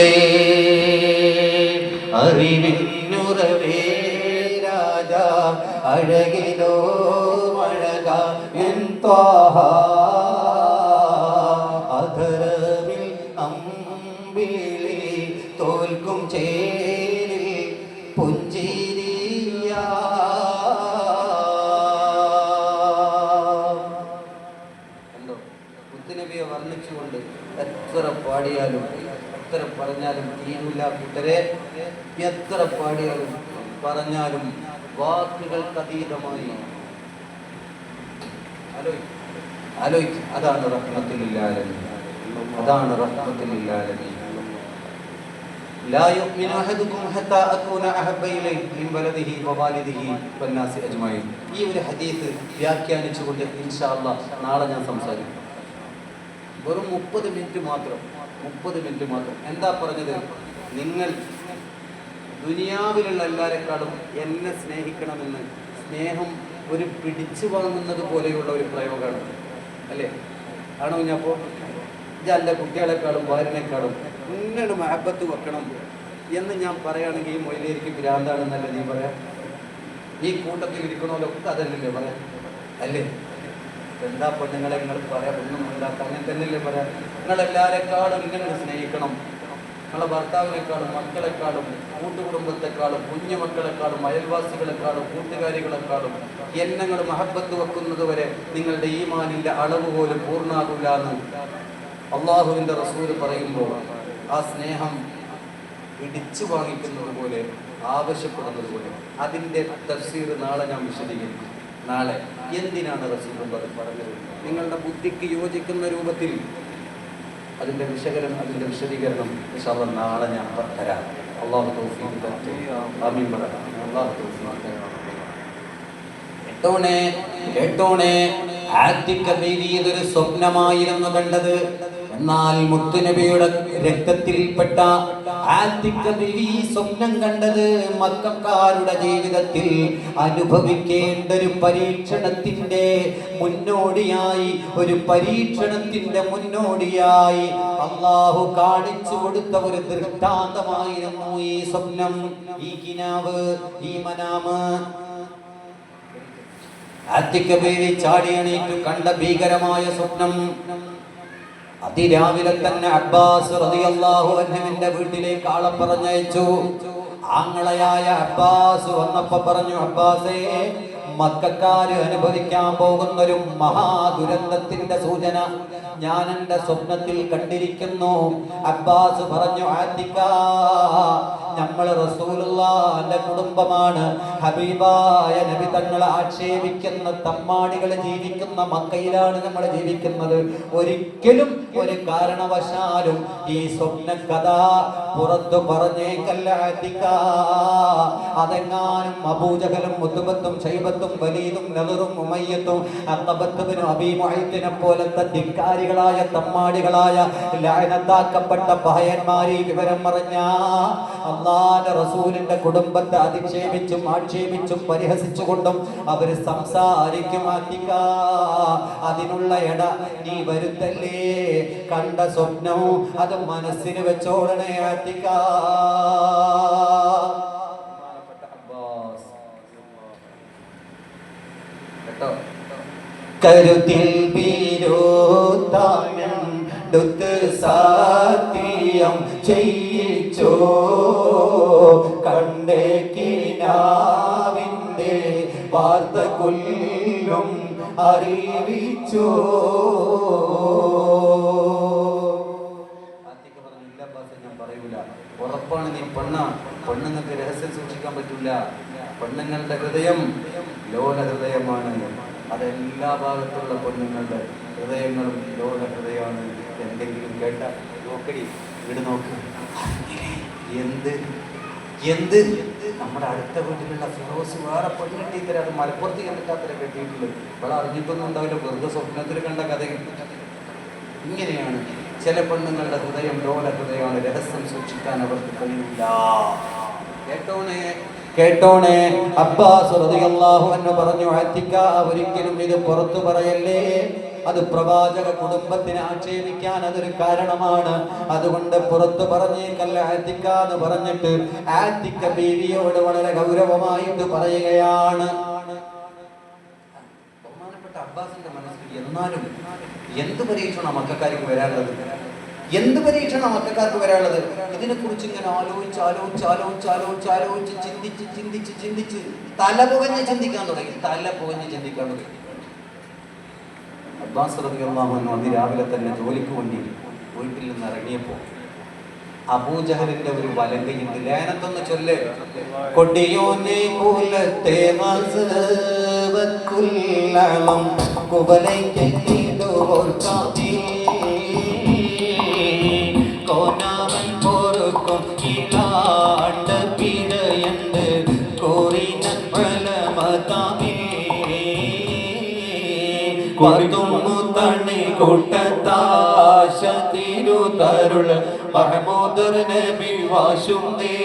അറിവില്ലേ അറിവിന്നുറവേ രാജ അഴകിലോ Azhaka N Thwaha അധരവിൽ അമ്പിളി തോൽക്കും ചേരിൽ പുഞ്ചിരിയ കണ്ടോ മുത്തുനബിയെ വർണ്ണിച്ചുകൊണ്ട് എത്ര പാടിയാലും എത്ര പറഞ്ഞാലും തീരില്ല കൂട്ടരെ. എത്ര പാടിയാലും പറഞ്ഞാലും വാക്കുകൾക്ക് അതീതമായി ആലോചിച്ച് അതാണ് റഹ്മത്തുൽ ലിൽ ആലമീൻ. അതാണ് റഹ്മത്തുൽ ലിൽ ആലമീൻ. ലാ യുഅ്മിനു അഹദുകും ഹത്താ അകൂന അഹബ്ബ ഇലൈഹി മിൻ വലദിഹി വവാലിദിഹി വന്നാസി അജ്മഈൻ. ഈ ഒരു ഹദീസ് വ്യാഖ്യാനിച്ചുകൊണ്ട് ഇൻഷാ അല്ലാഹ് നാളെ ഞാൻ സംസാരിക്കും. വെറും 30 മിനിറ്റ് മാത്രം. എന്താ പറഞ്ഞത്? നിങ്ങൾ ദുനിയാവിലുള്ള എല്ലാവരെക്കാളും എന്നെ സ്നേഹിക്കണമെന്ന്. സ്നേഹം ഒരു പിടിച്ചു വാങ്ങുന്നത് പോലെയുള്ള ഒരു പ്രയോഗമാണ് അല്ലേ? ആണോ? ഞാപ്പോൾ എൻ്റെ കുട്ടികളെക്കാളും ഭാര്യനേക്കാളും മുന്നോട്ട് മഹബത്ത് വെക്കണം എന്ന് ഞാൻ പറയുകയാണെങ്കിൽ ഈ മൊയിലേക്ക് ഭ്രാന്താണെന്നല്ലേ നീ പറയാം? ഈ കൂട്ടത്തിൽ ഇരിക്കണമല്ലൊക്കെ അതല്ലേ പറയാം അല്ലേ? എന്താ പെണ്ണുങ്ങളെ നിങ്ങൾ പറയാം? ഒന്നും ഉണ്ടാക്കാം അങ്ങനെ തന്നെയല്ലേ പറയാം? നിങ്ങളെല്ലാവരെക്കാളും നിങ്ങൾ സ്നേഹിക്കണം. നിങ്ങളെ ഭർത്താവിനേക്കാളും മക്കളെക്കാളും കൂട്ടുകുടുംബത്തെക്കാളും കുഞ്ഞുമക്കളെക്കാളും അയൽവാസികളെക്കാളും കൂട്ടുകാരികളെക്കാളും എണ്ണങ്ങൾ മഹബത്ത് വെക്കുന്നത് വരെ നിങ്ങളുടെ ഈമാനിൻ്റെ അളവ് പോലും പൂർണ്ണാകില്ല എന്ന് അള്ളാഹുവിൻ്റെ റസൂൽ പറയുമ്പോൾ ആ സ്നേഹം ഇടിച്ചു വാങ്ങിക്കുന്നത് പോലെ ആവശ്യപ്പെടുന്നത് പോലെ അതിൻ്റെ തഫ്സീർ നാളെ ഞാൻ വിശദീകരിക്കും. നാളെ എന്തിനാണ് റസൂൽ പറഞ്ഞത്? നിങ്ങളുടെ ബുദ്ധിക്ക് യോജിക്കുന്ന രൂപത്തിൽ അതിൻ്റെ വിശദീകരണം ഇൻഷാഅല്ലാഹ് നാളെ ഞാൻ തരാം. അല്ലാഹു തൗഫീഖ് തരട്ടെ. ആമീൻ പറയാം. അല്ലാഹു തൗഫീഖ് തരട്ടെ. കേട്ടോണേ ആത്തിക ബീവി ഇതൊരു സ്വപ്നമായിരുന്നു കണ്ടത്. എന്നാൽ മുത്തുനബിയുടെ രക്തത്തിൽപ്പെട്ട ആത്തിക ബീവി സ്വപ്നം കണ്ടത് മക്കക്കാരുടെ ജീവിതത്തിൽ അനുഭവിക്കേണ്ട ഒരു പരീക്ഷണത്തിന്റെ മുന്നോടിയായി അള്ളാഹു കാണിച്ചു കൊടുത്ത ഒരു ദൃഷ്ടാന്തമായിരുന്നു ഈ സ്വപ്നം, ഈ കിനാവ്, ഈ മനാമ്. ആത്തിക ബീവി ചാടിയണീറ്റു കണ്ട ഭീകരമായ സ്വപ്നം. അതിരാവിലെ തന്നെ അബ്ബാസ് റളിയല്ലാഹു അൻഹുവിന്റെ വീട്ടിലേക്ക് ആളെ പറഞ്ഞയച്ചു. ആങ്ങളയായ അബ്ബാസ് വന്നപ്പോ പറഞ്ഞു, അബ്ബാസേ, മക്കക്കാര് അനുഭവിക്കാൻ പോകുന്നൊരു മഹാദുരന്തത്തിന്റെ സൂചന ഞാൻ എന്റെ സ്വപ്നത്തിൽ കണ്ടിരിക്കുന്നു. അബ്ബാസ് പറഞ്ഞു, ആത്തിക, നമ്മൾ റസൂലുള്ളാഹിന്റെ കുടുംബമാണ്. ഹബീബായ നബി തങ്ങളെ ആക്ഷേപിക്കുന്ന തമ്മാടികൾ ജീവിക്കുന്ന മക്കയിലാണ് നമ്മൾ ജീവിക്കുന്നത്. ഒരിക്കലും ഒരു കാരണവശാലും ഈ സ്വപ്ന കഥ പുറത്തു പറഞ്ഞേക്കല്ല ആത്തിക. അതെങ്ങാനും അബൂജഹലും മുതുബത്തും ശൈബത്തും വലീദും നദറും ഉമയ്യത്തും അഖബത്ത് ബിൻ അബീ മുഅയ്ത്തിനെ പോലത്തെ ധിക്കാരികളായ തമ്മാടികളായ ലഅനത്താക്കപ്പെട്ട പഹയന്മാരെ വിവരം പറഞ്ഞ അല്ലാഹുവിന്റെ റസൂലിന്റെ കുടുംബത്തെ അധിക്ഷേപിച്ചും ആക്ഷേപിച്ചും പരിഹസിച്ചുകൊണ്ടും അവർ സംസാരിക്കും. ആത്തിക, അതിനുള്ള ഇട നീ വരുത്തല്ലേ. കണ്ട സ്വപ്നം അത് മനസ്സിന് വെച്ചോടണേ ആത്തിക. കരുത്തിൽ ബീരോത്താമെടുത്ത് സാത്യം ചെയ്യിച്ചോ, കണ്ടേ കിനാവിൻ്റെ വാർത്ത കൊല്ലും അറിയിച്ചോ. ഞാൻ പറയൂല, ഉറപ്പാണ് നീ പെണ്ണുങ്ങൾക്ക് രഹസ്യം സൂക്ഷിക്കാൻ പറ്റൂല. പെണ്ണുങ്ങളുടെ ഹൃദയം ലോല ഹൃദയമാണ്. അതെല്ലാ ഭാഗത്തുള്ള പെണ്ണുങ്ങളുടെ ഹൃദയങ്ങളും ലോല ഹൃദയമാണ്. എന്തെങ്കിലും കേട്ട നോക്കടി, വീട് നോക്ക്. എന്ത് നമ്മുടെ അടുത്ത വീട്ടിലുള്ള ഫിറോസ് വേറെ പെണ്ണെട്ടിത്തര, അത് മലപ്പുറത്ത് കണ്ടിട്ടാത്തര കെട്ടിയിട്ടുള്ളത്. ഇവിടെ അറിഞ്ഞിട്ടൊന്നും ഉണ്ടാവില്ല, വെറുതെ സ്വപ്നത്തിൽ കണ്ട കഥയും. ഇങ്ങനെയാണ് ചില പെണ്ണുങ്ങളുടെ ഹൃദയം, ലോല ഹൃദയമാണ്. രഹസ്യം സൂക്ഷിക്കാൻ അവർക്ക് കഴിയില്ല. കേട്ടോണേ അബ്ബാസ് റളിയല്ലാഹു അൻഹു പറഞ്ഞു, ആത്തിക, ഒരിക്കലും ഇത് പുറത്തു പറയല്ലേ. അത് പ്രവാചക കുടുംബത്തിനെ ആക്ഷേപിക്കാൻ അതൊരു കാരണമാണ്. അതുകൊണ്ട് പുറത്ത് പറഞ്ഞേക്കല്ല ആത്തിക്ക എന്ന് പറഞ്ഞിട്ട് ആത്തിക്ക ബീവിയോട് വളരെ ഗൗരവമായിട്ട് പറയുകയാണ്. ബഹുമാനപ്പെട്ട അബ്ബാസിന്റെ മനസ്സിൽ എന്നാലും എന്ത് പരീക്ഷണം മക്കാർക്ക് വരാനുള്ളത്? എന്ത് പരീക്ഷണം മക്കാർക്ക് വരാനുള്ളത്? ഇതിനെക്കുറിച്ച് ഇങ്ങനെ ആലോചിച്ച് ചിന്തിച്ച് തല പുകഞ്ഞ് ചിന്തിക്കാൻ തുടങ്ങി. അബ്ബാസ് റളിയല്ലാഹു അൻഹു അന്ന് രാവിലെ തന്നെ ജോലിക്ക് വേണ്ടി വീട്ടിൽ നിന്ന് ഇറങ്ങിയപ്പോൾ അബൂജഹലിന്റെ ഒരു വലങ്കയുണ്ട്. ലാനത്തൊന്ന് ചൊല്ല്. കൊടിയോനെ കുലത്തെ മസ്ബത്തുല്ലം കുബലൈക്കീദോർ കാതി കോനാവൻ പോർക്കും ഇലാണ്ട് പിടയണ്ട് കോറിന ഫലമതാമി കൊതുമു തണി കൂട്ടത്താശ തിരുതരുൾ മഹമൂദർ നബി വാശുന്നേ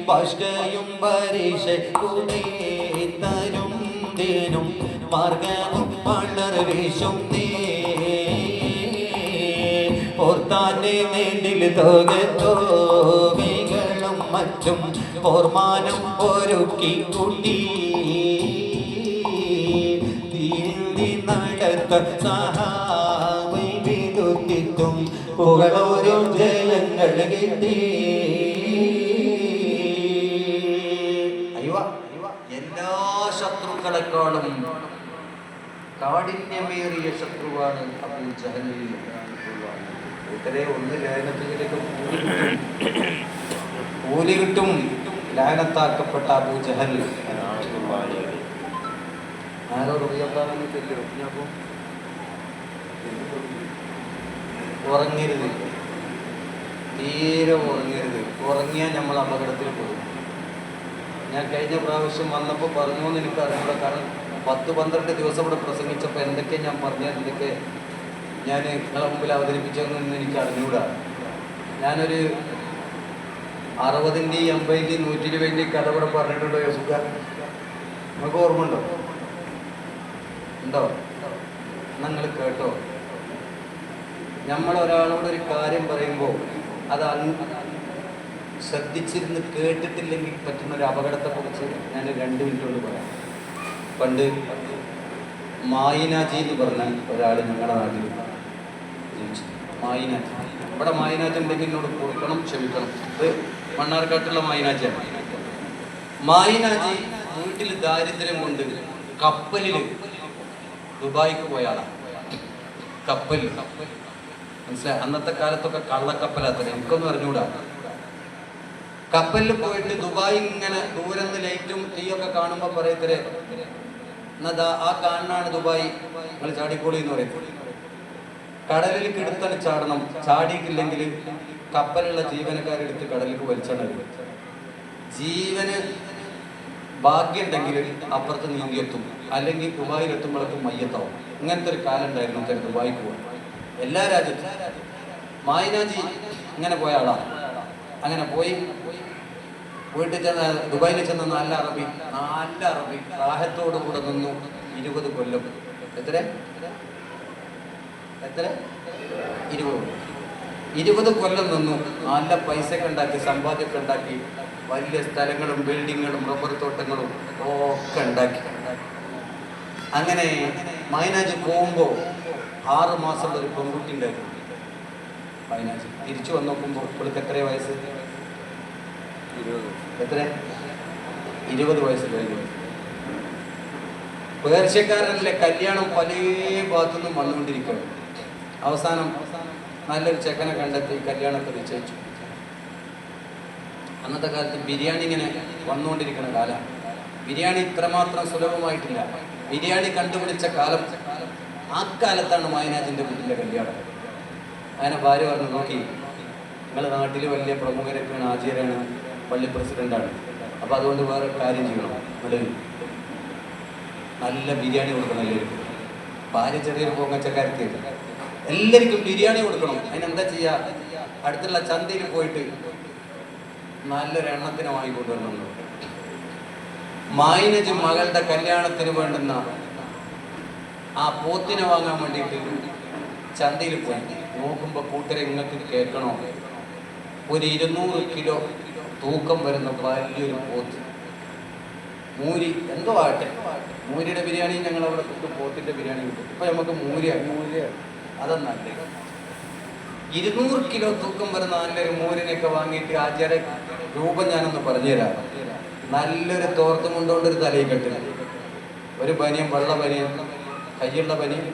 പഷ്കയും പരീക്ഷ കൂടെ തരും തേനും മാർഗവും പളർ വീശുന്നേ ഓർത്താനെ നേടിൽ തോകത്തോകളും മറ്റും ഓർമാനം ഒരുക്കി കൂട്ടി നടത്ത സഹാബി വിദുത്തിത്തും പുകളോരും ജയങ്ങൾ കിട്ടി. എല്ലാ ശത്രുക്കളെക്കാളും കാഠിന്യമേറിയ ശത്രുവാണ് അബൂജഹൽ. ഒന്ന് ലാനത്തിലേക്ക് കൂലി കിട്ടും. ലാനത്താക്കപ്പെട്ട അബൂജഹൽ ഉറങ്ങരുത്, തീരെ ഉറങ്ങരുത്. ഉറങ്ങിയാൽ നമ്മൾ അപകടത്തിൽ പോകും. ഞാൻ കഴിഞ്ഞ പ്രാവശ്യം വന്നപ്പോൾ പറഞ്ഞു എന്ന് എനിക്ക് അറിഞ്ഞൂടാ. കാരണം 10-12 ദിവസം ഇവിടെ പ്രസംഗിച്ചപ്പോൾ എന്തൊക്കെ ഞാൻ പറഞ്ഞാൽ എന്തൊക്കെ ഞാൻ നിങ്ങളെ മുമ്പിൽ അവതരിപ്പിച്ചതെന്ന് എനിക്ക് അറിഞ്ഞൂടാ. ഞാനൊരു 60-ൻ്റെയും 80-ൻ്റെയും 120-ൻ്റെയും കഥ ഇവിടെ പറഞ്ഞിട്ടുണ്ടോ യോസുക്ക? നമുക്ക് ഓർമ്മ ഉണ്ടോ? നിങ്ങൾ കേട്ടോ? നമ്മൾ ഒരാളോടൊരു കാര്യം പറയുമ്പോൾ അത് ശ്രദ്ധിച്ചിരുന്ന് കേട്ടിട്ടില്ലെങ്കിൽ പറ്റുന്ന ഒരു അപകടത്തെക്കുറിച്ച് ഞാൻ 2 മിനിറ്റ് കൊണ്ട് പറയാം. പണ്ട് മായിനാജി എന്ന് പറഞ്ഞ ഒരാൾ ഞങ്ങളുടെ നാട്ടിൽ ജീവിച്ചു. മായിനാജി, ഇവിടെ മായിനാജി ഉണ്ടെങ്കിൽ എന്നോട് കൊടുക്കണം, ക്ഷമിക്കണം. ഇത് മണ്ണാർക്കാട്ടുള്ള മായിനാജിയാണ്. മായിനാജി വീട്ടിൽ ദാരിദ്ര്യം കൊണ്ട് കപ്പലിൽ ദുബായിക്ക് പോയ ആളാണ്. കപ്പൽ മനസ്സിലായി? അന്നത്തെ കാലത്തൊക്കെ കള്ളക്കപ്പലാത്തത് എനിക്കൊന്നും അറിഞ്ഞൂടാ. കപ്പലിൽ പോയിട്ട് ദുബായ് ഇങ്ങനെ ദൂരം നിന്ന് ലൈറ്റും തീയൊക്കെ കാണുമ്പോൾ പറയത്തരെ എന്നാ ആ കാണാണ് ദുബായ്, നിങ്ങൾ ചാടിക്കോളി എന്ന് പറയും. കടലിൽ കിടത്തൽ ചാടണം. ചാടിയിട്ടില്ലെങ്കിൽ കപ്പലുള്ള ജീവനക്കാരെടുത്ത് കടലിലേക്ക് വലിച്ചടരും. ജീവന് ഭാഗ്യമുണ്ടെങ്കിൽ അപ്പുറത്ത് നീന്തിയെത്തും, അല്ലെങ്കിൽ ദുബായിലെത്തുമ്പോഴേക്കും മയ്യത്താവും. ഇങ്ങനത്തെ ഒരു കാലം ഉണ്ടായിരുന്നു ദുബായിക്ക് പോകാൻ എല്ലാ രാജ്യത്തും. മായിനാജി ഇങ്ങനെ പോയ ആളാണ്. അങ്ങനെ പോയി വീട്ടിൽ ചെന്ന് ദുബായിൽ ചെന്ന് നല്ല അറബി റാഹത്തോടു കൂടെ നിന്നു 20 കൊല്ലം. എത്ര 20 കൊല്ലം നിന്നു. നല്ല പൈസയൊക്കെ ഉണ്ടാക്കി, സമ്പാദ്യമൊക്കെ ഉണ്ടാക്കി, വലിയ സ്ഥലങ്ങളും ബിൽഡിങ്ങുകളും റബ്ബർ തോട്ടങ്ങളും ഒക്കെ ഉണ്ടാക്കി. അങ്ങനെ മൈനാജ് പോകുമ്പോൾ 6 മാസമുള്ള ഒരു പെൺകുട്ടി ഉണ്ടായിരുന്നു. മൈനാജ് തിരിച്ചു വന്ന് നോക്കുമ്പോൾ ഇപ്പോഴത്തെ എത്ര വയസ്സ്? 20 വയസ്സ് കഴിഞ്ഞു. പേർഷ്യക്കാരല്ലേ കല്യാണം പല ഭാഗത്തുനിന്നും വന്നുകൊണ്ടിരിക്കുകയാണ്. അവസാനം നല്ലൊരു ചെക്കനെ കണ്ടെത്തി കല്യാണത്തെ നിശ്ചയിച്ചു. അന്നത്തെ കാലത്ത് ബിരിയാണി ഇങ്ങനെ വന്നുകൊണ്ടിരിക്കുന്ന കാലമാണ്. ബിരിയാണി ഇത്രമാത്രം സുലഭമായിട്ടില്ല. ബിരിയാണി കണ്ടുപിടിച്ച കാലം ആ കാലത്താണ് മായനാജിൻ്റെ വീട്ടിലെ കല്യാണം. അങ്ങനെ ഭാര്യ പറഞ്ഞു, നോക്കി നിങ്ങളുടെ നാട്ടിൽ വലിയ പ്രമുഖരൊക്കെയാണ്, ആചാര്യാണ്, പള്ളി പ്രസിഡൻ്റാണ്. അപ്പോൾ അതുകൊണ്ട് വേറെ കാര്യം ചെയ്യണം, നല്ല ബിരിയാണി കൊടുക്കണം എല്ലാവർക്കും. ഭാര്യ ചെറിയൊരു പൊങ്ങച്ചക്കാരത്തി, എല്ലാവർക്കും ബിരിയാണി കൊടുക്കണം. അതിനെന്താ ചെയ്യുക? അടുത്തുള്ള ചന്തയിൽ പോയിട്ട് നല്ലൊരു എണ്ണത്തിന് വാങ്ങിക്കൊണ്ടുവരണം. മായിനജ് മകളുടെ കല്യാണത്തിന് വേണ്ടുന്ന ആ പോത്തിനെ വാങ്ങാൻ വേണ്ടിയിട്ട് ചന്തയിൽ പോയി നോക്കുമ്പോൾ കൂട്ടരെ ഇങ്ങക്ക് കേൾക്കണോ, ഒരു 200 കിലോ തൂക്കം വരുന്ന വലിയൊരു പോത്ത്, മൂരി എന്തോ ആകട്ടെ, മൂരിയുടെ ബിരിയാണി ഞങ്ങൾ അവിടെ കിട്ടും, പോത്തിൻ്റെ ബിരിയാണി കിട്ടും. ഇപ്പം നമുക്ക് മൂരിയാണ് അതെന്നല്ല, 200 കിലോ തൂക്കം വരുന്ന നല്ലൊരു മൂരിനെയൊക്കെ വാങ്ങിയിട്ട് ആചാര രൂപം ഞാനൊന്ന് പറഞ്ഞുതരാം. നല്ലൊരു തോർത്തും കൊണ്ടുകൊണ്ടൊരു തലയിൽ കെട്ടില്ല, ഒരു ബനിയൻ, വെള്ള ബനിയൻ, കയ്യുള്ള ബനിയൻ,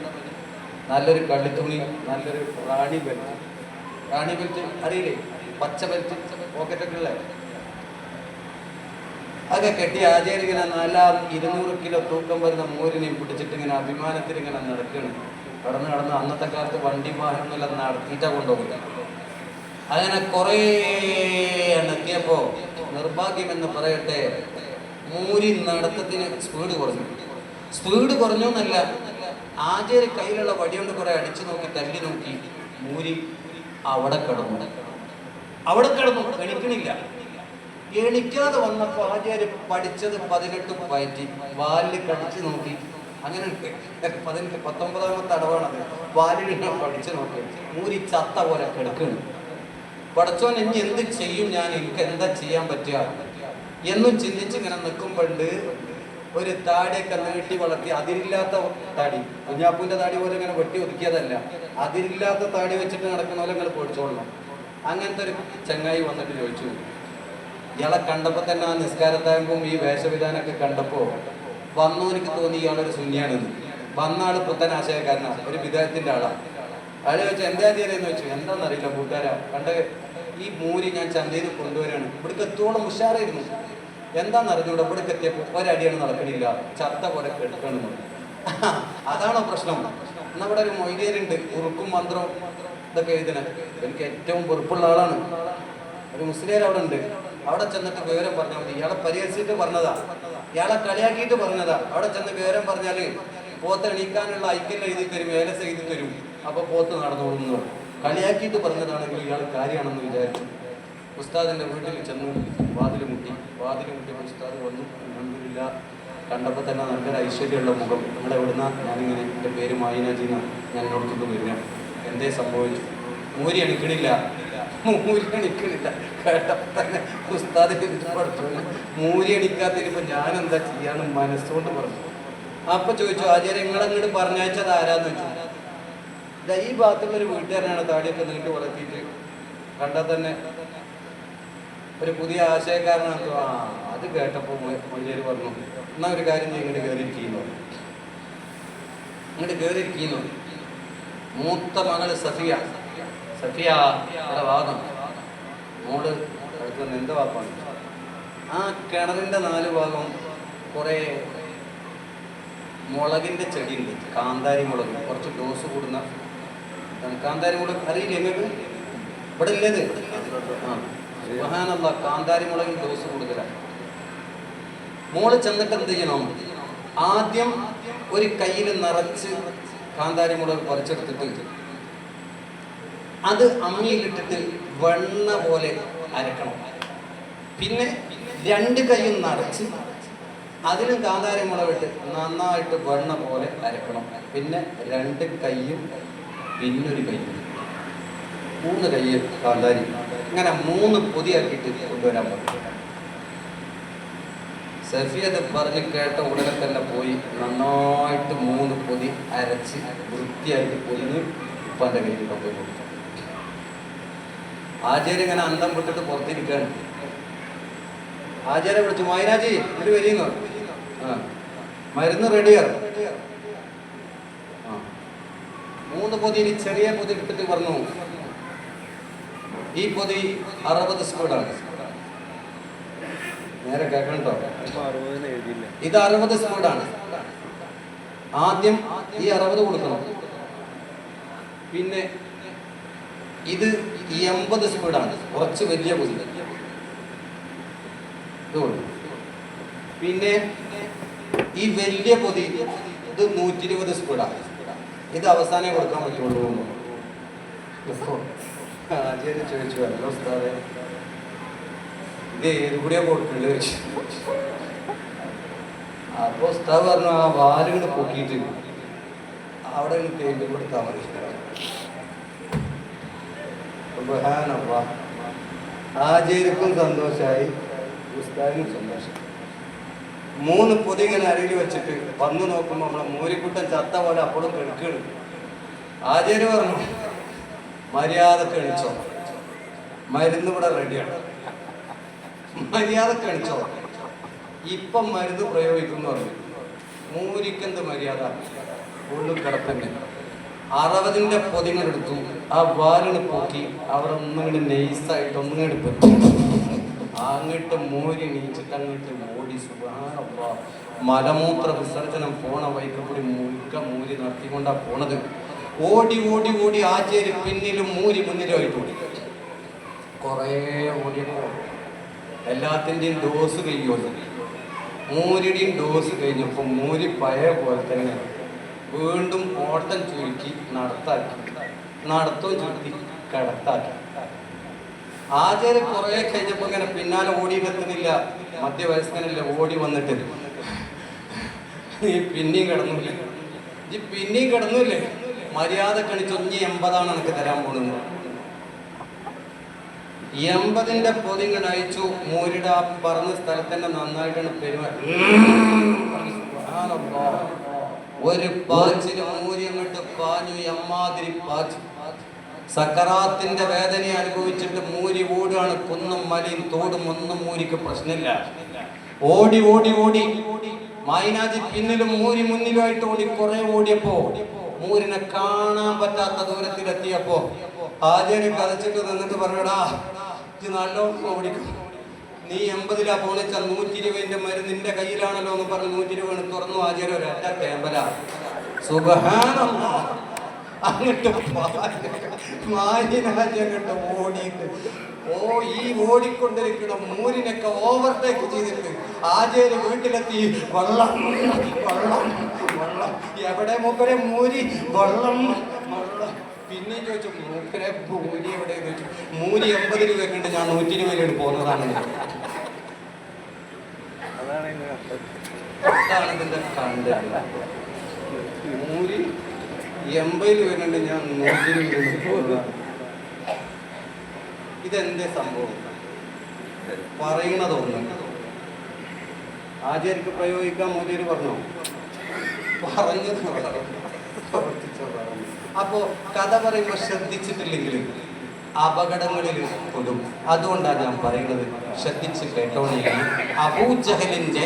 നല്ലൊരു കള്ളിത്തുണി, നല്ലൊരു റാണി ബെൽറ്റ് അറിയില്ലേ, പച്ച ബെൽറ്റ് പോക്കറ്റൊക്കെ ഉള്ള അതൊക്കെ കെട്ടി ആചാര്യങ്ങനെ നല്ല 200 കിലോ തൂക്കം വരുന്ന മൂരിനെയും പിടിച്ചിട്ട് ഇങ്ങനെ അഭിമാനത്തിൽ ഇങ്ങനെ നടക്കുകയാണ്. കടന്ന് അന്നത്തെ കാലത്ത് വണ്ടി വാഹനമെല്ലാം നടത്തിയിട്ടാണ് കൊണ്ടുപോകില്ല. അങ്ങനെ കുറേ എത്തിയപ്പോൾ നിർഭാഗ്യമെന്ന് പറയട്ടെ, മൂരി നടത്തത്തിന് സ്പീഡ് കുറഞ്ഞു എന്നല്ല, ആചാര്യ കയ്യിലുള്ള വടികൊണ്ട് കുറെ അടിച്ചു നോക്കി, തല്ലി നോക്കി, മൂരി അവിടെ കിടന്നു എണിക്കണില്ല. എണിക്കാതെ വന്നപ്പോൾ ആചാര്യ പഠിച്ചത് 18 പയറ്റി വാലിൽ കടിച്ചു നോക്കി. അങ്ങനെ 19ാമത്തെ അടവാണത്. വാലിൽ പഠിച്ചു നോക്കി, മൂരി ചത്ത പോലെ കിടക്കുന്നു. പടച്ചോൻ ഇനി എന്ത് ചെയ്യും ഞാൻ, എനിക്ക് എന്താ ചെയ്യാൻ പറ്റുക എന്നും ചിന്തിച്ച് ഇങ്ങനെ നിൽക്കുമ്പോണ്ട് ഒരു താടിയൊക്കെ നീട്ടി വളർത്തി, അതിരില്ലാത്ത താടി, കുഞ്ഞാപ്പൂന്റെ താടി പോലെ ഇങ്ങനെ വെട്ടി ഒതുക്കിയതല്ല, അതിരില്ലാത്ത താടി വെച്ചിട്ട് നടക്കുന്ന പോലെ നിങ്ങൾ പൊടിച്ചോളണം. അങ്ങനത്തെ ഒരു ചങ്ങായി വന്നിട്ട് ചോദിച്ചു. ഇയാളെ കണ്ടപ്പോൾ തന്നെ ആ നിസ്കാരത്താകുമ്പോൾ ഈ വേഷവിധാനമൊക്കെ കണ്ടപ്പോൾ വന്നു എനിക്ക് തോന്നി ഇയാളൊരു സുന്നിയാണെന്ന്. വന്ന ആൾ പുത്തൻ ആശയക്കാരനാണ്, ഒരു വിദേഹത്തിന്റെ ആളാണ്. അയാൾ ചോദിച്ചു എന്താ ചെയ്തതെന്ന് ചോദിച്ചു. എന്താണെന്നറിയില്ല കൂട്ടുകാരാ, കണ്ട് ഈ മൂരി ഞാൻ ചന്തയിൽ നിന്ന് കൊണ്ടുവരാണ്, ഇവിടേക്ക് എത്തോളം ഉഷാറായിരുന്നു, എന്താണെന്ന് അറിഞ്ഞൂടെ, ഇവിടേക്ക് എത്തിയപ്പോൾ ഒരടിയാണ് നടക്കണില്ല, ചത്ത പോലെ കെടുക്കണം. അതാണോ പ്രശ്നം? എന്നാൽ ഇവിടെ ഒരു മൊയ്തേരുണ്ട്, ഉറുക്കും മന്ത്രവും ഇതൊക്കെ എഴുതണ, എനിക്ക് ഏറ്റവും വെറുപ്പുള്ള ആളാണ്, ഒരു മുസ്ലിം അവിടെ ഉണ്ട്. അവിടെ ചെന്നിട്ട് വിവരം പറഞ്ഞാൽ മതി. ഇയാളെ പരിഹസിച്ചിട്ട് പറഞ്ഞതാ, ഇയാളെ കളിയാക്കിയിട്ട് പറഞ്ഞതാ. അവിടെ ചെന്ന് വിവരം പറഞ്ഞാൽ പോത്ത് എണീക്കാനുള്ള ഐക്യം എഴുതി തരും, വേലസ് എഴുതി തരും, അപ്പൊ പോത്ത് നടന്നോളുന്നു. കളിയാക്കിയിട്ട് പറഞ്ഞതാണെങ്കിൽ ഇയാൾ കാര്യമാണെന്ന് വിചാരിച്ചു. ഉസ്താദിന്റെ വീട്ടിൽ ചെന്നു, വാതിൽ മുട്ടി ഉസ്താദ് വന്നു. അൽഹംദുലില്ലാ, കണ്ടപ്പോൾ തന്നെ നല്ലൊരു ഐശ്വര്യമുള്ള മുഖം. നിങ്ങളെവിടുന്ന? ഞാനിങ്ങനെ, എൻ്റെ പേര് മായിനാജിന്ന്, ഞാൻ എന്നോടത്തേക്ക് വരിക. എന്തേ സംഭവിച്ചു? മൂരി എണിക്കണില്ല. കേട്ടപ്പോൾ തന്നെ ഉസ്താദ് പഠിച്ചു, മൂരി എണിക്കാത്തിരിപ്പോൾ ഞാൻ എന്താ ചെയ്യാന്ന് മനസ്സുകൊണ്ട് പറഞ്ഞു. അപ്പൊ ചോദിച്ചു, ആചാര്യ നിങ്ങളങ്ങോട്ട് പറഞ്ഞയച്ചത് ആരാന്ന് വെച്ചു. ഈ ഭാഗത്തുള്ളൊരു വീട്ടുകാരനാണ്, താടിയൊക്കെ നീട്ടി വളർത്തിയിട്ട്, കണ്ടാൽ തന്നെ ഒരു പുതിയ ആശയക്കാരനാണ്. അത് കേട്ടപ്പോൾ മൊയ്തേര് പറഞ്ഞു, എന്നാ ഒരു കാര്യം ചെയ്യും, ഇങ്ങോട്ട് കയറിയിരിക്കുന്നു. മൂത്ത മകള് സഫിയ വാദം, മോള് അടുത്ത് എന്താ വാപ്പാണ്. ആ കിണറിൻ്റെ 4 ഭാഗം കുറേ മുളകിൻ്റെ ചെടിയുണ്ട്, കാന്താരി മുളക്, കുറച്ച് ഡോസ് കൂടുന്ന കാന്താരി മുളക് അറിയില്ലേ നിങ്ങൾക്ക്? ഇവിടെ ഇല്ലേത്? സുബ്ഹാനല്ലാഹ്, കാന്താരി മുളകിന് ഡോസ് കൂടുതലാണ്. മോള് ചെന്നിട്ട് എന്ത് ചെയ്യണം? ആദ്യം ഒരു കയ്യിൽ നിറച്ച് കാന്താരി മുളക് പറിച്ചെടുത്തിട്ട് അത് അമ്മിയിലിട്ടിട്ട് വെണ്ണ പോലെ അരക്കണം. പിന്നെ 2 കൈയും നിറച്ച് അതിലും കാന്താരി മുളകിട്ട് നന്നായിട്ട് വെണ്ണ പോലെ അരക്കണം. പിന്നെ 2 കൈയും പിന്നൊരു കൈയും, 3 കൈ കാന്താരി, ഇങ്ങനെ 3 പൊതിയാക്കിയിട്ട് കൊണ്ടുവരാൻ പറ്റും. സഫിയത് പറഞ്ഞ് കേട്ട ഉടനെ തന്നെ പോയി നന്നായിട്ട് 3 പൊതി അരച്ച് വൃത്തിയായിട്ട് പൊതിഞ്ഞ് ഉപ്പാൻ്റെ കയ്യിൽ കൊണ്ടുപോയി കൊടുത്തു. ആചാര്യ ഇങ്ങനെ അന്തം വിട്ടിട്ട് പുറത്തിരിക്കുകയാണ്. ആചാര്യ വിളിച്ചു, മായനാജി ഇവിടെ വരിയുന്നു, മരുന്ന് റെഡിയാണ്. 3 പൊതി ചെറിയ പൊതി എടുത്തിട്ട് പറഞ്ഞു, ഈ പൊതി 60 സ്പീഡാണ്. നേരെ കേൾക്കണ്ടോ? ഇത് 60 സ്പീഡാണ്. ആദ്യം ഈ 60 കൊടുക്കണം. പിന്നെ ഇത് 80 സ്പീഡാണ്, കുറച്ച് വലിയ പൊതി. പിന്നെ ഈ വലിയ പൊതി ഇത് 120 സ്പീഡാണ്. ഇത് അവസാനം കൊടുക്കാൻ പറ്റുള്ളൂ. ആചാര്യ ചോദിച്ചു, അല്ലോ ഉസ്താദേ, ഇത് ഏത് കൂടിയാ കൊടുക്കേണ്ടത് ചോദിച്ചു. അപ്പൊ ഉസ്താദ് പറഞ്ഞു, ആ വാലുകൾ പൊക്കിയിട്ട് അവിടെ നിന്ന് തേമ്പി കൊടുത്താൽ മതി. ആചാര്യക്കും സന്തോഷമായി, ഉസ്താദിനും സന്തോഷം. 3 പൊതി ഇങ്ങനെ അരയിൽ വെച്ചിട്ട് വന്നു നോക്കുമ്പോൾ നമ്മളെ മൂരിക്കുട്ടൻ ചത്ത പോലെ അപ്പോഴും കിടക്കുകയാണ്. ആചാര്യ പറഞ്ഞു, മര്യാദക്ക് എണിച്ചോ, മരുന്ന് ഇവിടെ റെഡിയാണ്, മര്യാദക്ക് എണിച്ചോ, ഇപ്പം മരുന്ന് പ്രയോഗിക്കുന്നു പറഞ്ഞു. മൂരിക്കെന്ത് മര്യാദ, ഉള്ളിൽ കിടപ്പന്നെ. 60ന്റെ പൊതിങ്ങളെടുത്തു, ആ വാലിന് പോക്കി അവിടെ ഒന്നിങ്ങോട്ട് നെയ്സായിട്ട് ഒന്നിങ്ങോട്ട് പെട്ടു. അങ്ങോട്ട് മൂരി നീച്ചിട്ട് അങ്ങോട്ട് ഓടി. സുബ്ഹാനല്ലാഹ്, മലമൂത്ര വിസർജനം പോണ വൈക്ക് കൂടി മൂരി നടത്തിക്കൊണ്ടാ പോണത്. ഓടി ഓടി ഓടി ആചാര്യ പിന്നിലും മൂരി മുന്നിലുമായിട്ട് ഓടി. കുറേ ഓടിയപ്പോ എല്ലാത്തിൻ്റെയും ഡോസ് കഴിയുമല്ലോ. മൂരിയുടെയും ഡോസ് കഴിഞ്ഞപ്പോൾ മൂരി പഴയ പോലെ തന്നെ വീണ്ടും ഓട്ടം ചുരുക്കി നടത്തവും ചുരുക്കി കിടത്താക്കി. ആചാര്യ കുറെ കഴിഞ്ഞപ്പോ ഇങ്ങനെ പിന്നാലെ ഓടിയിട്ടെത്തുന്നില്ല, മധ്യവയസ്കനല്ലേ, ഓടി വന്നിട്ട് നീ പിന്നെയും കിടന്നില്ലേ, ഈ പിന്നെയും കിടന്നില്ലേ, മര്യാദ കണിച്ചു, 80 എനിക്ക് തരാൻ പോകുന്നത്. 80ന്റെ പൊതി ഇങ്ങനെ അയച്ചു. മൂരിയുടെ ആ പറഞ്ഞ സ്ഥലത്തന്നെ നന്നായിട്ടാണ് പെരുമാറി. ഒരു പാച്ചിന് മൂരി അങ്ങോട്ട് പാഞ്ഞു, എമ്മാതിരി പാച്ചു. സക്കറാത്തിന്റെ വേദന അനുഭവിച്ചിട്ട് മൂരി ഓടുകയാണ്. കുന്നും മലയും തോടും ഒന്നും മൂരിക്ക് പ്രശ്നമില്ല. ഓടി ഓടി ഓടി മൈനാജി പിന്നിലും മൂരി മുന്നിലുമായിട്ട് ഓടി. കുറെ ഓടിയപ്പോ മൂരിനെ കാണാൻ പറ്റാത്ത ദൂരത്തിലെത്തിയപ്പോ ആചാര്യ കഥച്ചിട്ട് നിന്നിട്ട് പറഞ്ഞടാ, ഇത് നല്ലോണം ഓടിക്കും, നീ 80 പോണിച്ചാൽ 120ന്റെ മരുന്ന് നിന്റെ കയ്യിലാണല്ലോ എന്ന് പറഞ്ഞ് 120 തുറന്നു. ആചാര്യ ഒരൊറ്റ തേമ്പല. സുബ്ഹാനല്ലാഹ്, അങ്ങോട്ട് മാന്യനാജങ്ങോട്ട് ഓടിയിട്ട് ഈ ഓടിക്കൊണ്ടിരിക്കുന്ന മൂരിനൊക്കെ ഓവർടേക്ക് ചെയ്തിട്ട് ആചാര്യ വീട്ടിലെത്തി. വെള്ളം വെള്ളം വെള്ളം, എവിടെ മൂപ്പരെ മൂരി, വെള്ളം വെള്ളം. പിന്നെ ചോദിച്ചു, മൂപ്പരെ മൂരി എവിടെ ചോദിച്ചു. മൂരി 80 രൂപയ്ക്കുണ്ട്, ഞാൻ 120 പോകുന്നതാണ്. അതാണ് ഇതിന്റെ കണ്ടത്. മൂരി 80 വരുന്നുണ്ട്, ഞാൻ 120 പോകുന്നതാണ്. ഇതെന്തേ സംഭവം? പറയുന്നതൊന്നും ആചാര്യക്ക് പ്രയോഗിക്കാൻ മോദിര് പറഞ്ഞോ? പറഞ്ഞത് അപ്പോ കഥ പറയുമ്പോൾ ശ്രദ്ധിച്ചിട്ടില്ലെങ്കിൽ അപകടങ്ങളിൽ പെടും. അതുകൊണ്ടാണ് ഞാൻ പറയുന്നത്, ശ്രദ്ധിച്ച് കേട്ടോണേ. അബൂജഹലിന്റെ